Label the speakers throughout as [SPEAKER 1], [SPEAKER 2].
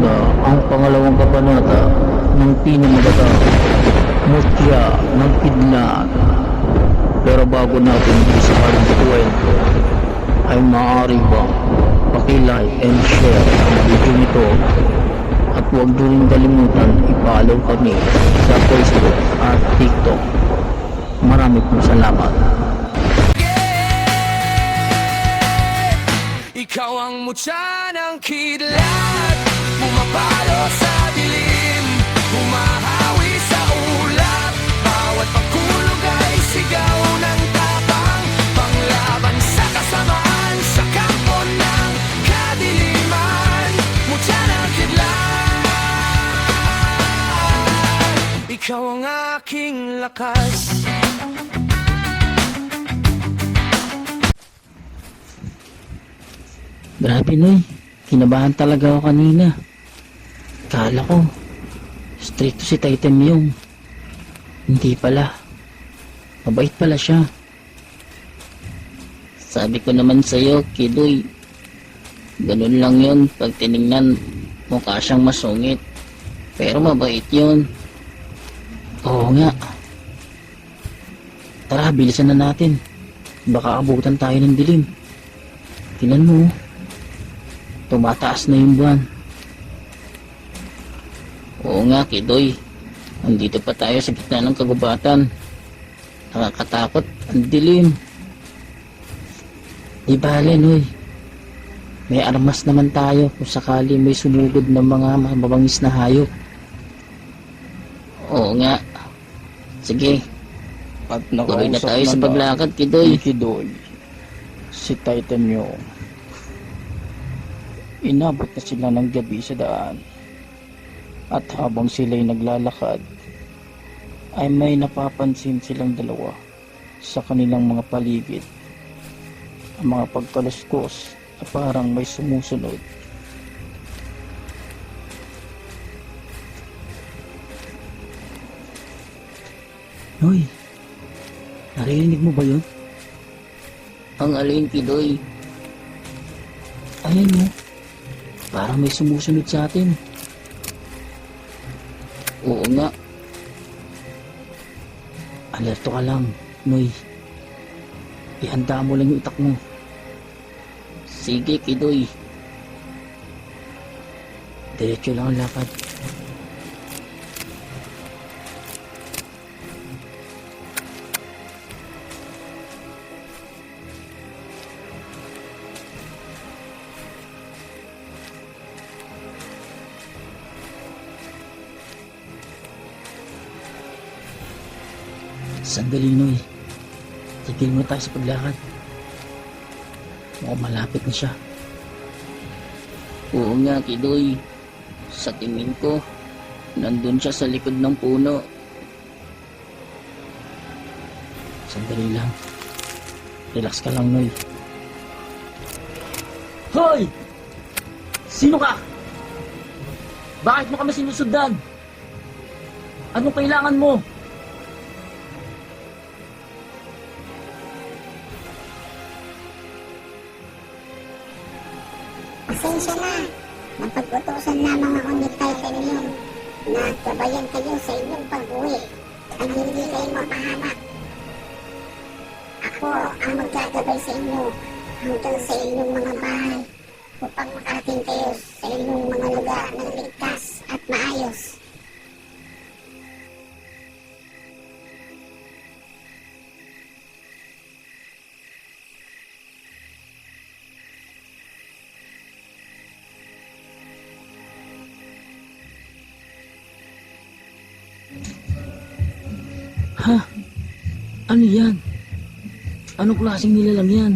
[SPEAKER 1] umaga ang pangalawang kabanata ng pinamagata, Mutya ng Kidlat. Pero bago natin isa ang kwento, ay maaari ba paki-like and share ang video nito at huwag nyo rin kalimutan i-follow kami sa Facebook at TikTok. Marami pong salamat.
[SPEAKER 2] Ikaw ang mutya ng kidlat, pumapalo sa dilim, humahawi sa ulap. Bawat pagkulog ay sigaw ng tapang, panglaban sa kasamaan, sa kampo ng kadiliman. Mutya ng kidlat, ikaw ang aking lakas.
[SPEAKER 1] Grabe Noy, kinabahan talaga ako kanina. Kala ko, stricto si Titan yung. Hindi pala. Mabait pala siya. Sabi ko naman sa'yo, Kidoy. Ganun lang yun, pag tinignan, mukha siyang masungit. Pero mabait yun. Oo nga. Tara, bilisan na natin. Baka abutan tayo ng dilim. Tingnan mo, tumataas na yung buwan. Oo nga, Kidoy. Nandito pa tayo sa gitna ng kagubatan. Nakakatakot, ang dilim. Di bale, Noy. May armas naman tayo kung sakali may sumugod ng mga mababangis na hayop. Oo nga. Sige,
[SPEAKER 3] At
[SPEAKER 1] tuloy na
[SPEAKER 3] nakausap
[SPEAKER 1] tayo sa
[SPEAKER 3] na
[SPEAKER 1] paglakad, Kidoy.
[SPEAKER 3] ni Kidoy si Titan Yung. Inabot na sila ng gabi sa daan, at habang sila'y naglalakad ay may napapansin silang dalawa sa kanilang mga paligid. Ang mga pagkaluskos na parang may sumusunod.
[SPEAKER 1] Noy, narinig mo ba yun? Ang alin, Kidoy? Ayan mo. Parang may sumusunod sa atin. Oo nga. Alerto ka lang, Noy. Ihanda mo lang yung itak mo. Sige, Kidoy. Diretso lang ang lakad. Sandali, Noy. Tigil mo tayo sa paglakad. Mukhang malapit na siya. Oo nga, Kidoy. Sa tingin ko, nandun siya sa likod ng puno. Sandali lang. Relax ka lang, Noy. Hoy! Sino ka? Bakit mo kami sinusundan? Anong kailangan mo?
[SPEAKER 4] Pasensya na. Napag-utusan lamang ako ni Titan Yung na gabayan kayo sa inyong pag-uwi at hindi kayo mapahamak. Ako ang magkagabay sa inyo hanggang sa inyong mga bahay upang makarating kayo sa inyong mga lugar ng ligtas at maayos.
[SPEAKER 1] Ha? Ano yan? Anong klaseng nilalang yan?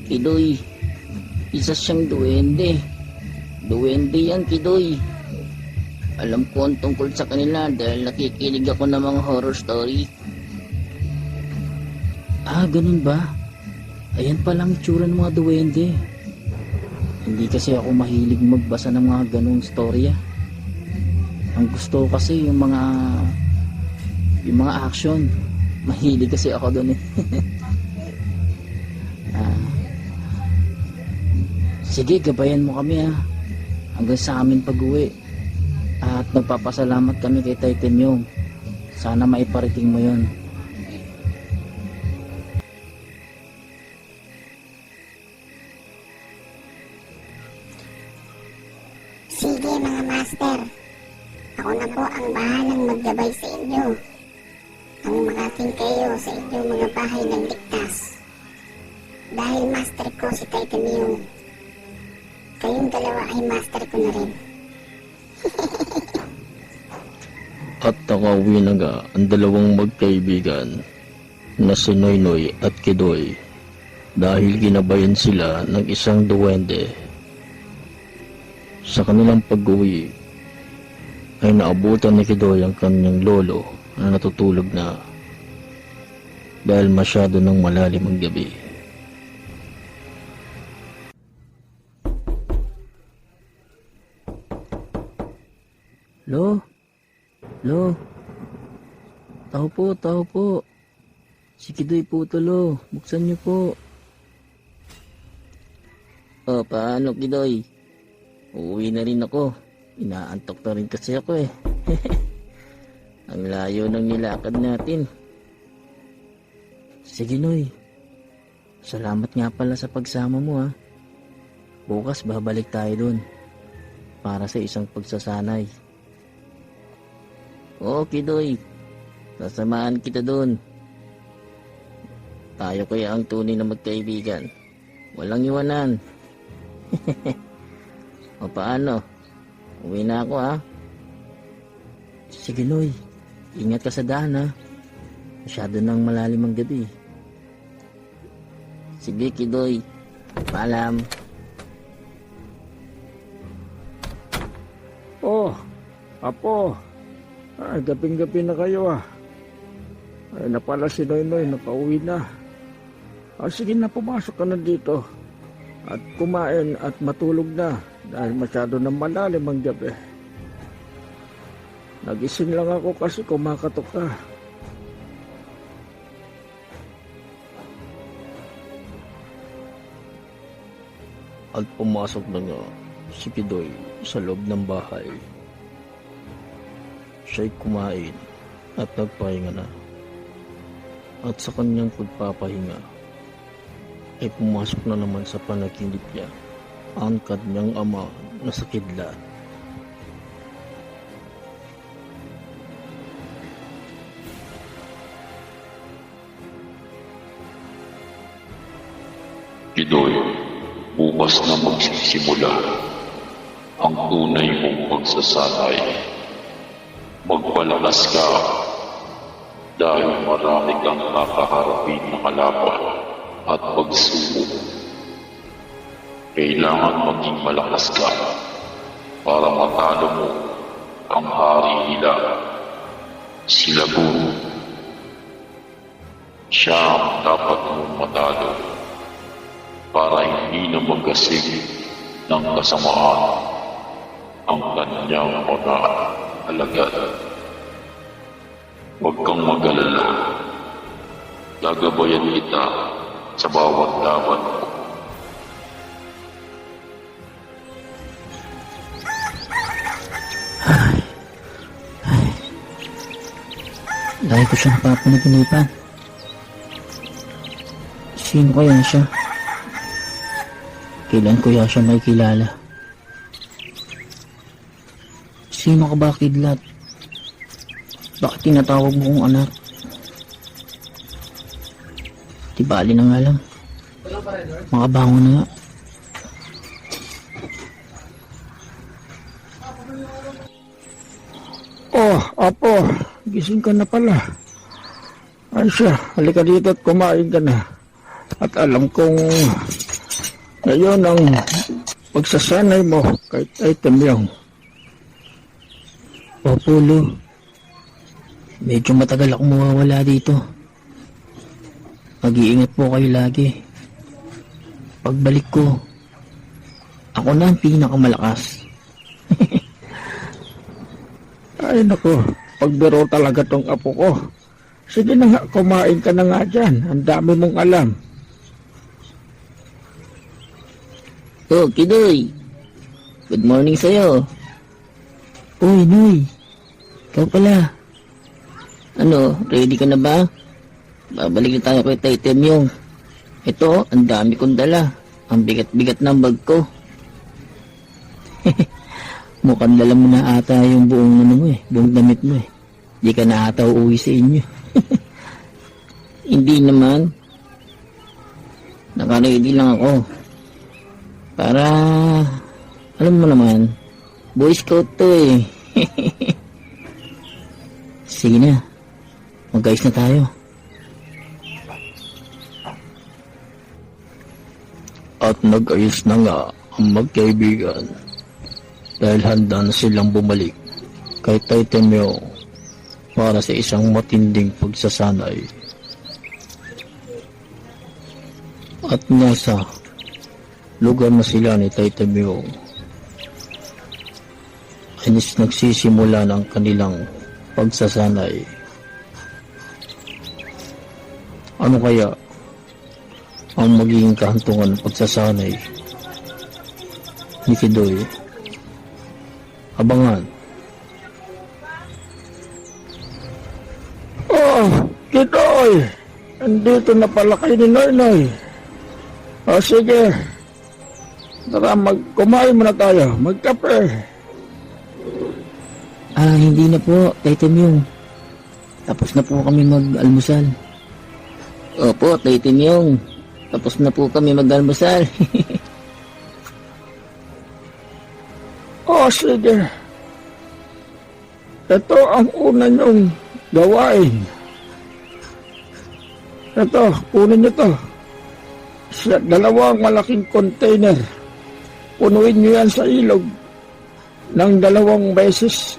[SPEAKER 1] Kidoy, isa siyang duwende. Duwende yan, Kidoy. Alam ko ang tungkol sa kanila dahil nakikinig ako ng mga horror story. Ah, ganun ba? Ayan palang itsura ng mga duwende. Hindi kasi ako mahilig magbasa ng mga ganung storya. Ang gusto ko kasi yung mga action. Mahilig kasi ako doon eh. Sige, gabayan mo kami ha.
[SPEAKER 3] hanggang sa amin pag-uwi. At nagpapasalamat kami kay Titan Yong. Sana maiparating mo yon.
[SPEAKER 4] Sige mga master, ako na po ang bahalang maggabay sa inyo. Ang makating kayo sa inyong mga bahay ng ligtas. Dahil master ko si Titan Yong, kayong dalawa ay master ko na rin.
[SPEAKER 1] At nakauwi na nga ang dalawang magkaibigan na si Noynoy at Kidoy dahil ginabayan sila ng isang duwende. Sa kanilang pag-uwi ay naabutan ni Kidoy ang kanyang lolo na natutulog na dahil masyado ng malalim ang gabi. Lo? Lo? Tao po. Si Kidoy po to, Lo. Buksan niyo po.
[SPEAKER 3] O, paano Kidoy? Uuwi na rin ako. Inaantok na rin kasi ako eh. Ang layo ng nilakad natin. Sige Noy. Salamat nga pala sa pagsama mo ha. Bukas babalik tayo dun. Para sa isang pagsasanay. Oo Kidoy. Sasamahan kita dun. Tayo kaya ang tunay na magkaibigan. Walang iwanan. O paano? Uwi na ako ha. Sige Noy. Ingat ka sa daan ha. Masyado nang malalim ang gabi. Sige Kidoy. Paalam.
[SPEAKER 5] Oh, Apo. Ay, gabing-gabi na kayo ah. Ay, na pala si Noynoy, nakauwi na. Sige na, pumasok ka na dito. At kumain at matulog na dahil masyado na malalim ang gabi. Nagising lang ako kasi kumakatok ka.
[SPEAKER 1] At pumasok na nga si Kidoy sa loob ng bahay. Siya'y kumain at nagpahinga na. At sa kanyang pagpapahinga ay pumasok na naman sa panaginip niya ang kanyang ama na sa kidlat.
[SPEAKER 6] Kidoy, bukas na magsisimula ang tunay mong pagsasanay. Magpalakas ka dahil marami kang kakaharapin na kalaban at pagsubok. Kailangan maging malakas ka para matalo mo ang hari nila, si Lagun. Siya ang dapat mong matalo para hindi na magkasig ng kasamaan ang kanyang mga alagad. Huwag kang mag-alala. Gagabayan kita sa bawat laban mo.
[SPEAKER 3] Lagi ko siya napapanaginipan. Sino kaya siya? Kailan ko siya may kilala? Sino ka ba, Kidlat? Bakit tinatawag mo kong anak? Tibali na nga lang. Makabangon na nga.
[SPEAKER 5] Oh, Apo, gising ka na pala. Ay siya, halika dito at kumain ka na. At alam kong ngayon ang pagsasanay mo kay Titan Yong.
[SPEAKER 3] Opo, Lo. Medyo matagal akong mawawala dito. Mag-iingat po kayo lagi. Pagbalik ko, ako na ang pinakamalakas.
[SPEAKER 5] Ay naku, pagbiro talaga tong apo ko. Sige na nga, kumain ka na nga dyan. Ang dami mong alam.
[SPEAKER 3] Oh, Kidoy.
[SPEAKER 1] Good morning sa'yo. Uy, Noy. Ikaw pala. Ano, ready ka na ba? Babalik na tayo kay Taytem yung. Ito, ang dami kong dala. Ang bigat-bigat ng bag ko. Mukhang dala mo na ata yung buong ano mo buong damit mo Di ka na ata uuwi sa inyo. Hindi naman. Naka-ready lang ako. Para, alam mo naman, Boy Scout to Sige na. Mag-ayos na tayo. At nag-ayos na nga ang magkaibigan dahil handa na silang bumalik kay Taytem yung para sa isang matinding pagsasanay. At nasa lugar na sila ni Taytem yung ay nagsisimula ng kanilang pagsasanay. Ano kaya ang magiging kahantungan ng pagsasanay ni Kidoy? Abangan.
[SPEAKER 5] Oh, Kidoy! Andito na pala kayo ni Noynoy. O sige. Tara, kumain muna tayo. Magkape.
[SPEAKER 1] Hindi na po, Taytem yung. Tapos na po kami mag-almusal. Opo, Taytem yung. Tapos na po kami mag-almusal.
[SPEAKER 5] O sige. Ito ang una niyong gawain. Ito, kunin niyo to. Sa dalawang malaking container. Punuin niyo yan sa ilog ng 2 beses.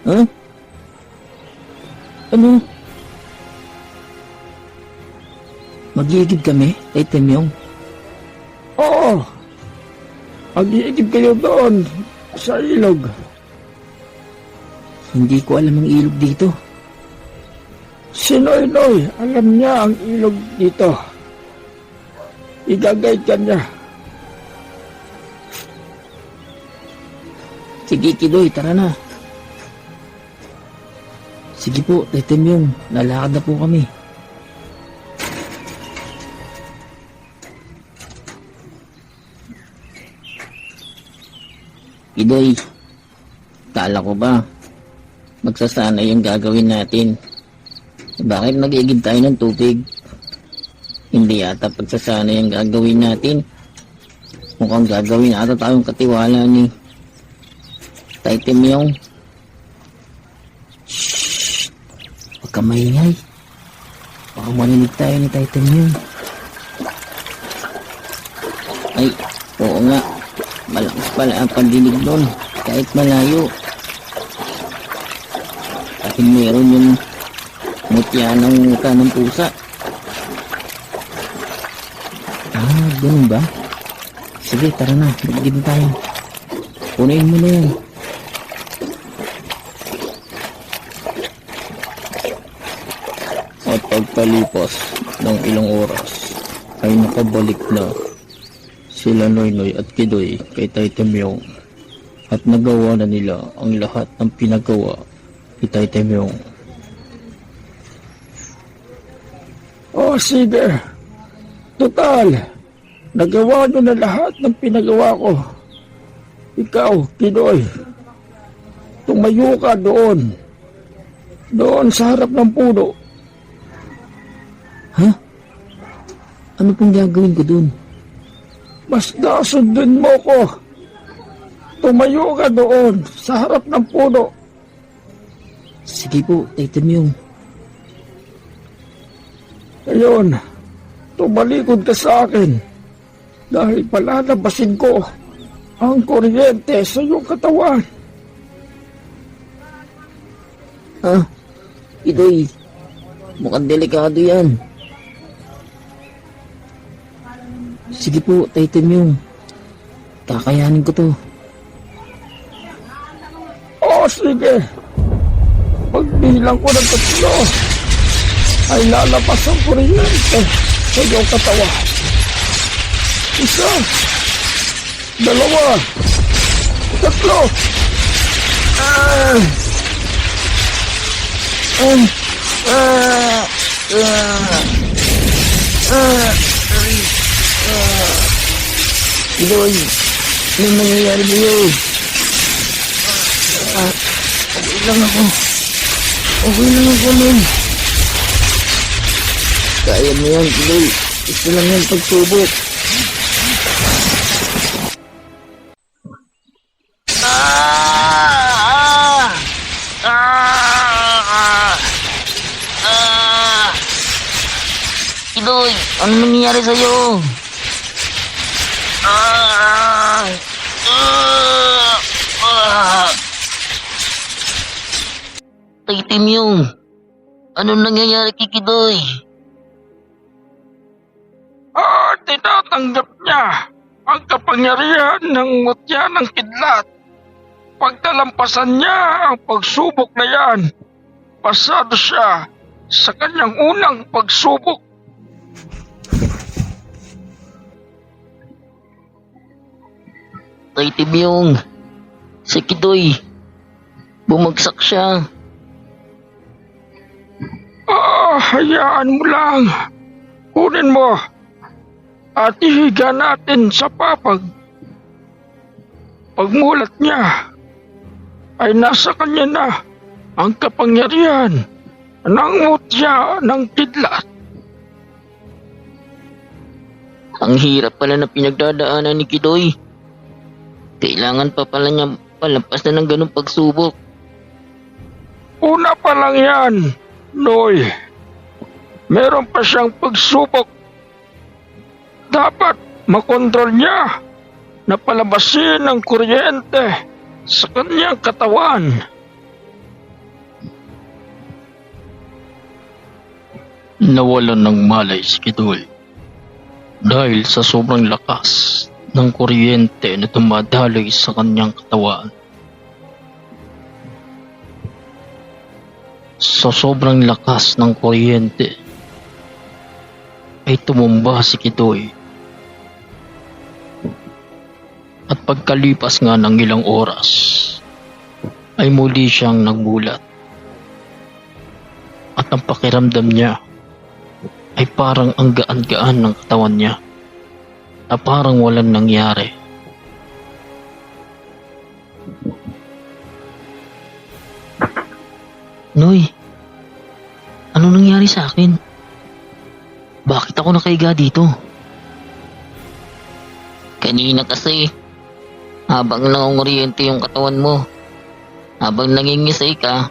[SPEAKER 1] Huh? Ano? Mag-iigib kami, Taytem yung?
[SPEAKER 5] Oo. Mag-iigib kayo doon sa ilog.
[SPEAKER 1] Hindi ko alam ang ilog dito.
[SPEAKER 5] Si Noynoy, alam niya ang ilog dito. Igagayad ka niya.
[SPEAKER 1] Sige, Kidoy, tara na. Sige po, Taytem yung. Lalakad na po kami. Kidoy, kala ko ba magsasana yung gagawin natin? Bakit nag-iigib tayo ng tubig? Hindi yata pagsasana yung gagawin natin. Mukhang gagawin ata tayong katiwala ni Taytem yung. Shhh! Huwag ka maingay. Baka marinig tayo ni Taytem yung. Ay, oo nga. Malakas pala ang pandinig doon, kahit malayo. Kahit meron yung mutya ng mukha ng pusa. Ganun ba? Sige, tara na, magigib tayo. Punuin mo na yan. At pagkalipas ng ilang oras, ay nakabalik na sila Noynoy at Kidoy kay Taytem yung at nagawa na nila ang lahat ng pinagawa ni Taytem yung.
[SPEAKER 5] O sige. Total, nagawa nyo na lahat ng pinagawa ko. Ikaw, Kidoy, tumayo ka doon. Doon sa harap ng puno.
[SPEAKER 1] Ha? Ano pong gagawin ko dun?
[SPEAKER 5] Basta sundin mo ko. Tumayo ka doon sa harap ng puno.
[SPEAKER 1] Sige po, Taytem yung.
[SPEAKER 5] Ngayon, tumalikod ka sa akin dahil palalabasin ko ang kuryente sa iyong katawan.
[SPEAKER 1] Kidoy, mukhang delikado yan. Sige po, Taytem yung. Kakayanin ko to.
[SPEAKER 5] O sige, pagbilang ko ng 3 ay lalabas ang kuryente sa iyong katawan. 1, Dalawa! Tatlo! Ah! Ah! Ah!
[SPEAKER 1] Kidoy, anong nangyayari sa'yo? Okay lang ako. Okay lang ako, men. Kaya mo yan, Kidoy. Ito lang yan pagsubok. Kidoy, ano nangyayari sa'yo? Itim yung. Ano nangyayari kay Kidoy?
[SPEAKER 5] Tinatanggap niya ang kapangyarihan ng mutya ng kidlat. Pagdalampasan niya ang pagsubok na yan, pasado siya sa kanyang unang pagsubok.
[SPEAKER 1] Itim yung. Si Kidoy. Bumagsak siya.
[SPEAKER 5] Hayaan mo lang. Kunin mo at ihiga natin sa papag. Pagmulat niya ay nasa kanya na ang kapangyarihan ng mutya ng kidlat.
[SPEAKER 1] Ang hirap pala na pinagdadaanan ni Kidoy. Kailangan pa pala niya palampas na ng ganung pagsubok.
[SPEAKER 5] Una pa lang yan, Noy. Meron pa siyang pagsubok. Dapat makontrol niya na palabasin ang kuryente sa kanyang katawan.
[SPEAKER 3] Nawalan ng malay si Kidoy dahil sa sobrang lakas ng kuryente na dumadaloy sa kanyang katawan. Sa sobrang lakas ng kuryente ay tumumba si Kidoy. At pagkalipas nga ng ilang oras ay muli siyang nagmulat. At ang pakiramdam niya ay parang ang gaan-gaan ng katawan niya na parang walang nangyari.
[SPEAKER 1] Noy, ano nangyari sa akin? Bakit ako nakahiga dito? Kanina kasi, habang nangunguryente yung katawan mo, habang nangingisay ka,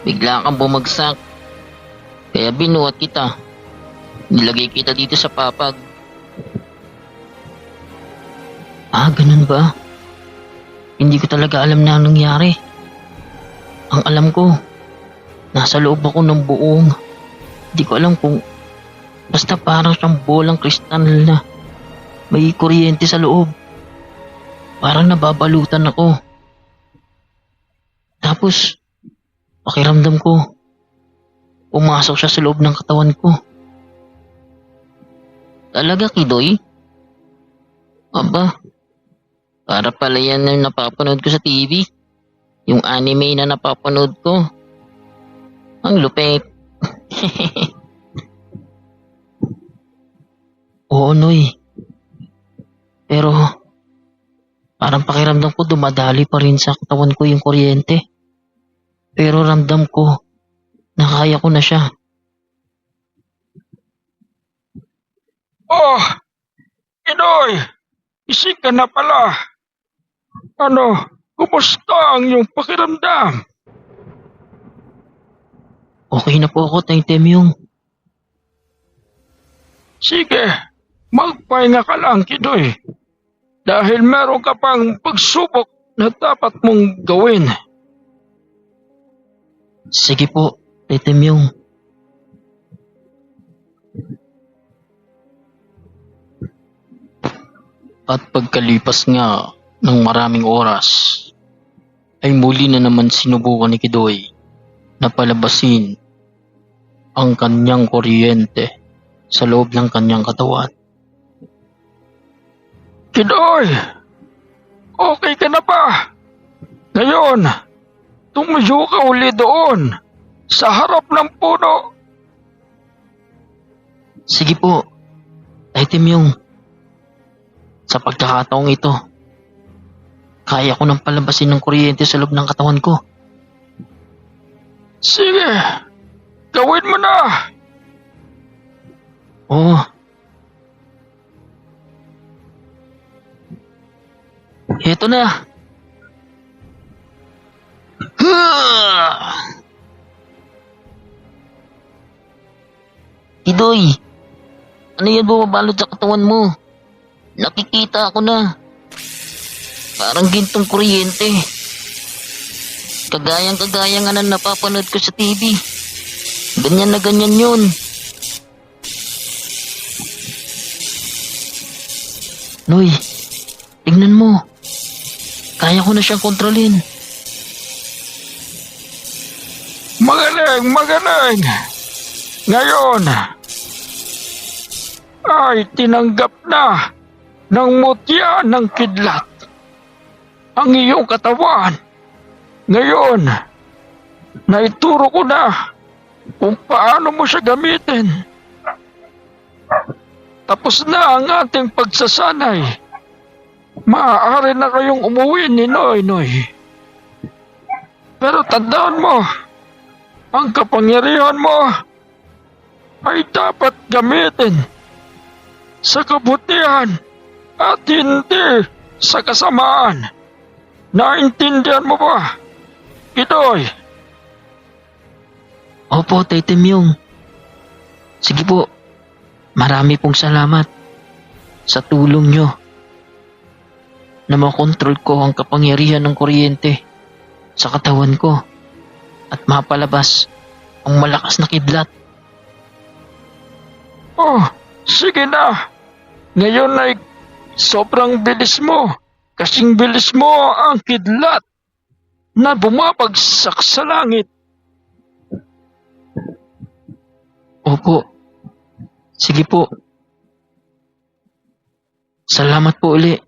[SPEAKER 1] bigla kang bumagsak. Kaya binuhat kita. Nilagay kita dito sa papag. Ganun ba? Hindi ko talaga alam na anong nangyari. Ang alam ko, nasa loob ako ng buong. Hindi ko alam kung basta parang siyang bolang kristal na may kuryente sa loob. Parang nababalutan ako. Tapos, pakiramdam ko, pumasok siya sa loob ng katawan ko. Talaga, Kidoy? Aba, para pala yan yung napapanood ko sa TV. Yung anime na napapanood ko. Ang lupit. Oo, Noy. Pero, parang pakiramdam ko dumadali pa rin sa katawan ko yung kuryente. Pero ramdam ko na kaya ko na siya.
[SPEAKER 5] Oh, Inoy, isig ka na pala. Ano, kumusta ang iyong pakiramdam?
[SPEAKER 1] Okay na po ako, Temyong.
[SPEAKER 5] Sige, magpahinga ka lang, Kidoy. Dahil meron ka pang pagsubok na dapat mong gawin.
[SPEAKER 1] Sige po, Temyong.
[SPEAKER 3] At pagkalipas nga ng maraming oras, ay muli na naman sinubukan ni Kidoy na palabasin ang kanyang kuryente sa loob ng kanyang katawan.
[SPEAKER 5] Kidoy, Okay ka na ba? Ngayon, tumayo ka uli doon sa harap ng puno.
[SPEAKER 1] Sige po, Taitim yung. Sa pagkakataong ito, kaya ko nang palabasin ng kuryente sa loob ng katawan ko.
[SPEAKER 5] Sige, gawin mo na.
[SPEAKER 1] Oo. Heto na. Idoy, ano yan bumabalot sa katawan mo? Nakikita ako na. Parang gintong kuryente. Kagayang-kagaya nga na napapanood ko sa TV. Ganyan na ganyan yun. Noy, tingnan mo. Kaya ko na siyang kontrolin.
[SPEAKER 5] Magaling, magaling. Ngayon, ay tinanggap na ng mutya ng kidlat ang iyong katawan. Ngayon, naituro ko na kung paano mo siya gamitin. Tapos na ang ating pagsasanay. Maaari na kayong umuwi ni Noy Noy. Pero tandaan mo, ang kapangyarihan mo ay dapat gamitin sa kabutihan at hindi sa kasamaan. Naintindihan mo ba, Idoy?
[SPEAKER 1] Opo, Taitim yung. Sige po, marami pong salamat sa tulong nyo na makontrol ko ang kapangyarihan ng kuryente sa katawan ko at mapalabas ang malakas na kidlat.
[SPEAKER 5] Oh, sige na. Ngayon ay sobrang bilis mo. Kasing bilis mo ang kidlat na bumabagsak sa langit.
[SPEAKER 1] Opo, sige po. Salamat po uli.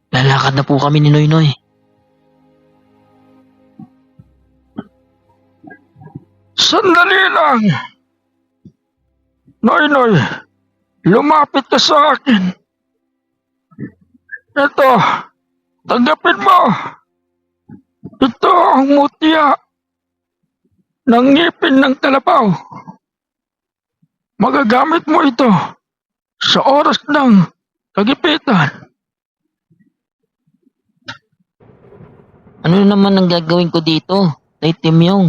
[SPEAKER 1] Lalakad na po kami ni Noy Noy.
[SPEAKER 5] Sandali lang. Noy Noy, lumapit ka sa akin. Ito, tanggapin mo. Ito ang mutya ng ngipin ng kalabaw. Magagamit mo ito sa oras ng kagipitan.
[SPEAKER 1] Ano naman ang gagawin ko dito, Taitim yung?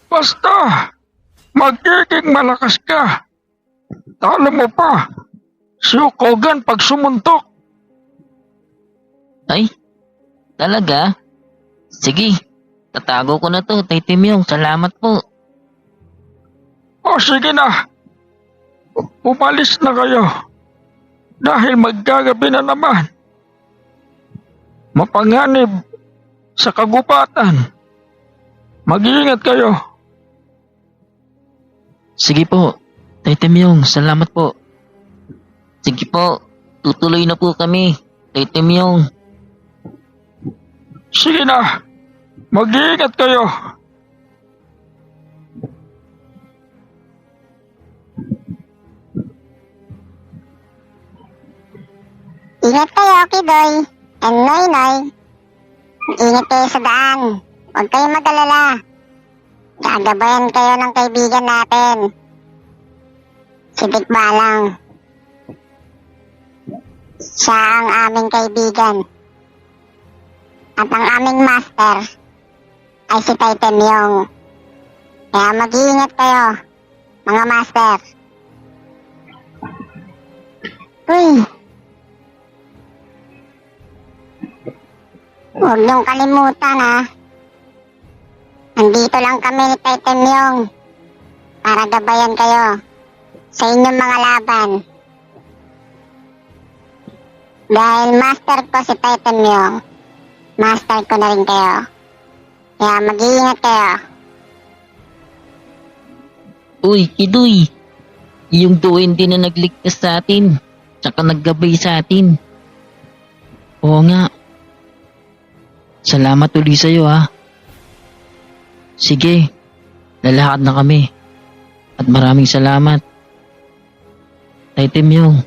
[SPEAKER 5] Basta, magiging malakas ka. Talo mo pa, si Hulk Hogan pag sumuntok.
[SPEAKER 1] Ay, talaga? Sige, tatago ko na to, Taitim yung. Salamat po.
[SPEAKER 5] O sige na, umalis na kayo. Dahil maggagabi na naman. Mapanganib sa kagubatan. Mag-iingat kayo.
[SPEAKER 1] Sige po, Taitim yung. Salamat po. Sige po, tutuloy na po kami, Taitim yung.
[SPEAKER 5] Sige na, mag-iingat kayo.
[SPEAKER 4] Ingat kayo, Kidoy. And Noy Noy. Ingat kayo sa daan. Huwag kayong mag-alala. Gagabayan kayo ng kaibigan natin. Si Dick Balang. Siya ang aming kaibigan. At ang aming master ay si Taitim Yung. Kaya mag-iingat kayo, mga master. Uy! Huwag niyong kalimutan ha. Nandito lang kami ni Taitim Yung para gabayan kayo sa inyong mga laban. Dahil master ko si Taitim Yung, master ko na rin kayo. Kaya mag-iingat kayo.
[SPEAKER 1] Uy, Kidoy. Yung duwende na nagligtas sa atin, tsaka naggabay sa atin. Oo nga. Salamat uli sa'yo ha. Sige, lalakad na kami. At maraming salamat. Tay Temyong.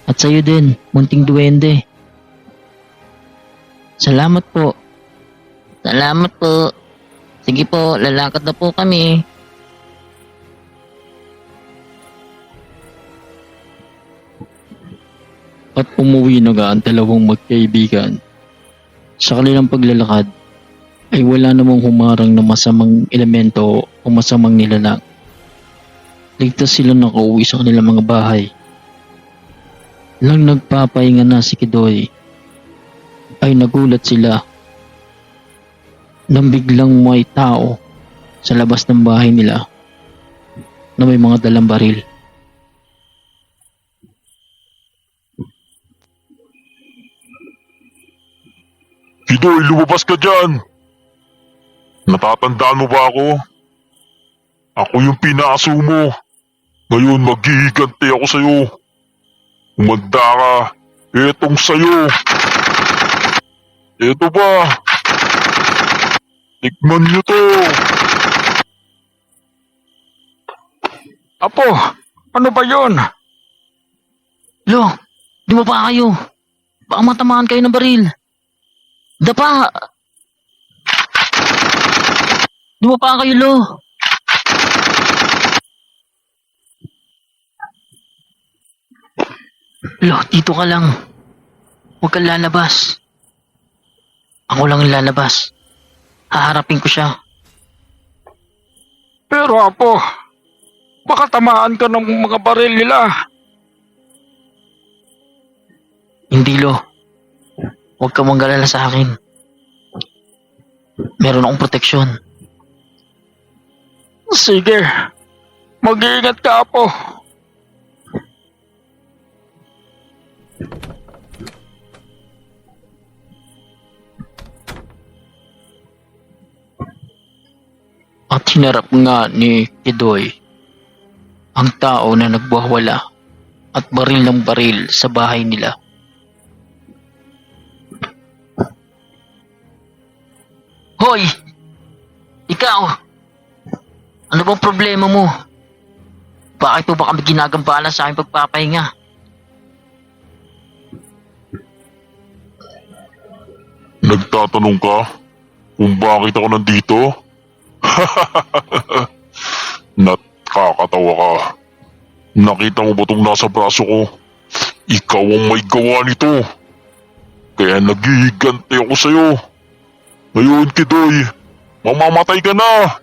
[SPEAKER 1] At sa'yo din, munting duwende. Salamat po. Salamat po. Sige po, lalakad na po kami. At umuwi na nga ang dalawang magkaibigan. Sa kanilang paglalakad ay wala namang humarang na masamang elemento o masamang nilalang. Ligtas sila nakauwi sa kanilang mga bahay. Lang nagpapahinga na si Kidoy ay nagulat sila nang biglang may tao sa labas ng bahay nila na may mga dalang baril.
[SPEAKER 6] Kidoy, lumabas ka dyan! Natatandaan mo ba ako? Ako yung pinaso mo. Ngayon maghihiganti ako sa'yo. Umanda ka. Etong sa'yo. Eto ba? Tikman niyo to.
[SPEAKER 5] Apo, ano ba yon?
[SPEAKER 1] Lo, di mo pa kayo? Baka matamaan kayo ng baril. Dapa! Di mo pa kayo, Lo? Lo, dito ka lang. Huwag kang lalabas. Ako lang ang lalabas. Haharapin ko siya.
[SPEAKER 5] Pero Apo, baka tamaan ka ng mga baril nila.
[SPEAKER 1] Hindi, Lo. Huwag ka manggalala sa akin. Meron akong proteksyon.
[SPEAKER 5] Sige, mag-iingat ka Apo.
[SPEAKER 1] At hinarap nga ni Kidoy ang tao na nagbuhawala at baril ng baril sa bahay nila. Hoy! Ikaw! Ano bang problema mo? Bakit po ba kami ginagambala sa aming pagpapahinga?
[SPEAKER 6] Nagtatanong ka kung bakit ako nandito? Nakakatawa ka. Nakita mo ba itong nasa braso ko? Ikaw ang may gawa nito. Kaya naghihiganti ako sa'yo. Ngayon, Kidoy, mamamatay ka na.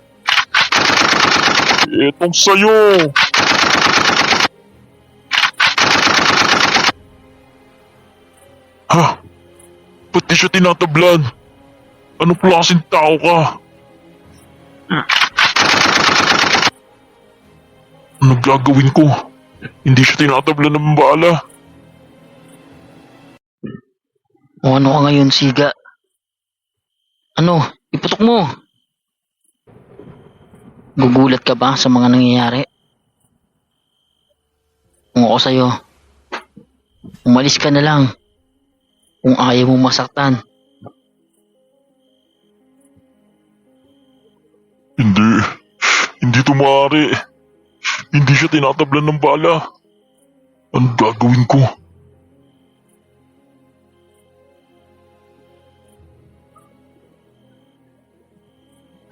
[SPEAKER 6] Etong sa'yo. Ha? Ba't di siya tinatablan? Anong klaseng tao ka? Anong gagawin ko? Hindi siya tinatablan ng bala.
[SPEAKER 1] O ano ka ngayon, Siga? Ano? Iputok mo! Gugulat ka ba sa mga nangyayari? Kung ako sa'yo, umalis ka na lang kung ayaw mo masaktan.
[SPEAKER 6] Hindi ito maaari. Hindi siya tinatablan ng bala. Anong gagawin ko?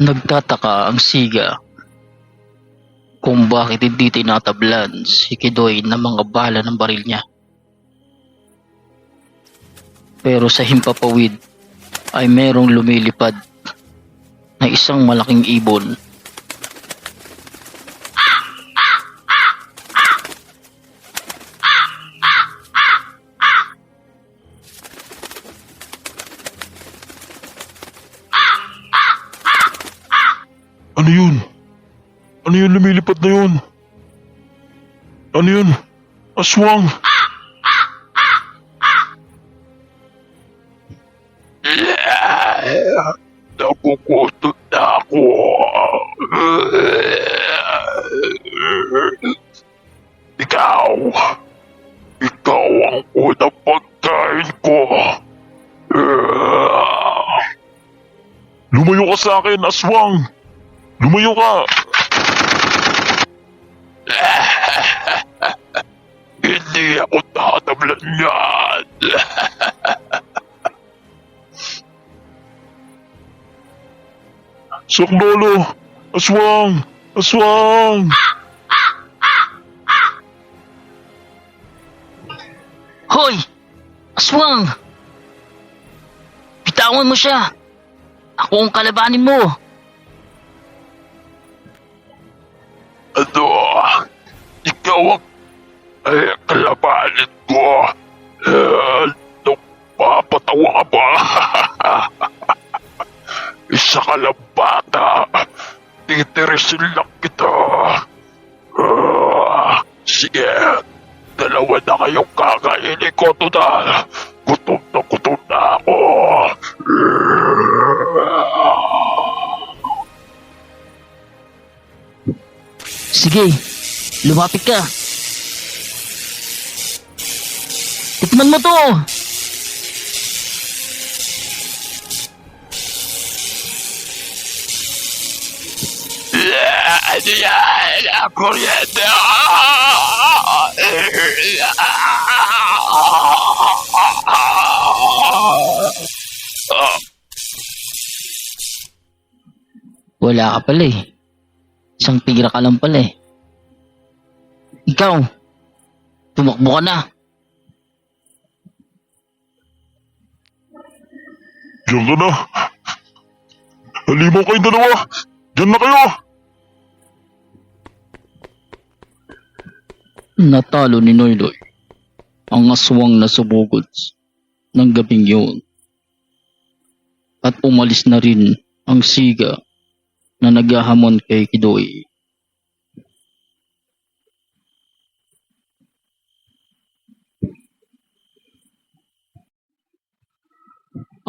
[SPEAKER 1] Nagtataka ang Siga kung bakit hindi tinatablan si Kidoy ng mga bala ng baril niya. Pero sa himpapawid ay merong lumilipad na isang malaking ibon.
[SPEAKER 6] Ano yun? Ano yun lumilipad na yun? Ano yun? Aswang! Nakukutot na ako. Ikaw ang unang pagkain ko. Lumayo ka sa akin, aswang! Lumayo ka! Hindi ako tatablan yan! Saklolo! Aswang! Aswang!
[SPEAKER 3] Hoy! Aswang! Bitawan mo siya! Ako ang kalabanin mo!
[SPEAKER 6] Ano? Ikaw ang kalabanin ko. Nagpapatawa ka ba? Isa ka lang bata. Titirisin lang kita. Sige, dalawa na kayong kakainin ko total. Gutom na ako.
[SPEAKER 3] Sige, lumapit ka. Tikman mo to!
[SPEAKER 6] Ano yan? Kuryente!
[SPEAKER 3] Wala ka pala eh. Isang tigra ka lang pala eh. Ikaw, tumakbo ka na.
[SPEAKER 6] Diyan ka na. Halimaw kayong dalawa. Diyan na kayo.
[SPEAKER 3] Natalo ni Noynoy ang aswang na sumugod ng gabing yun. At umalis na rin ang siga na naghahamon kay Kidoy.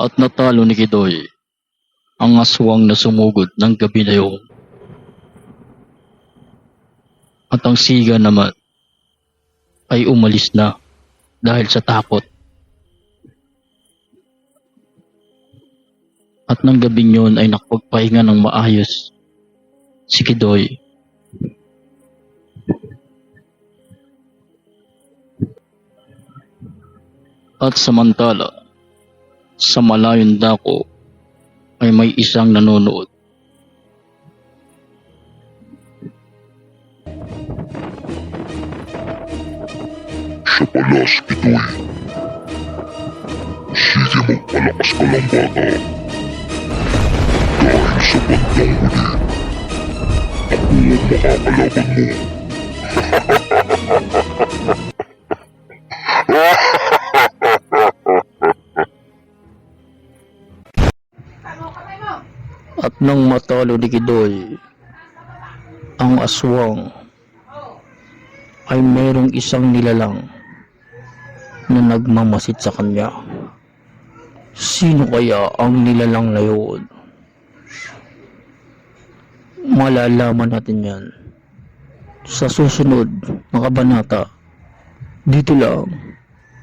[SPEAKER 3] At natalo ni Kidoy ang aswang na sumugod ng gabi na yun. At ang siga naman ay umalis na dahil sa takot. At ng gabing yun ay nakapagpahinga ng maayos si Kidoy. At samantala, sa malayong dako ay may isang nanonood.
[SPEAKER 6] Siya pala si Pitoy. Sige, magpalakas ka lang bata. Dahil sa bandang huli, ako ang makakalaban mo.
[SPEAKER 1] At nang matalo ni Kidoy ang aswang, ay merong isang nilalang na nagmamasid sa kanya. Sino kaya ang nilalang na yun? Malalaman natin yan sa susunod na kabanata dito lang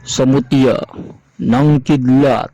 [SPEAKER 1] sa Mutya ng Kidlat.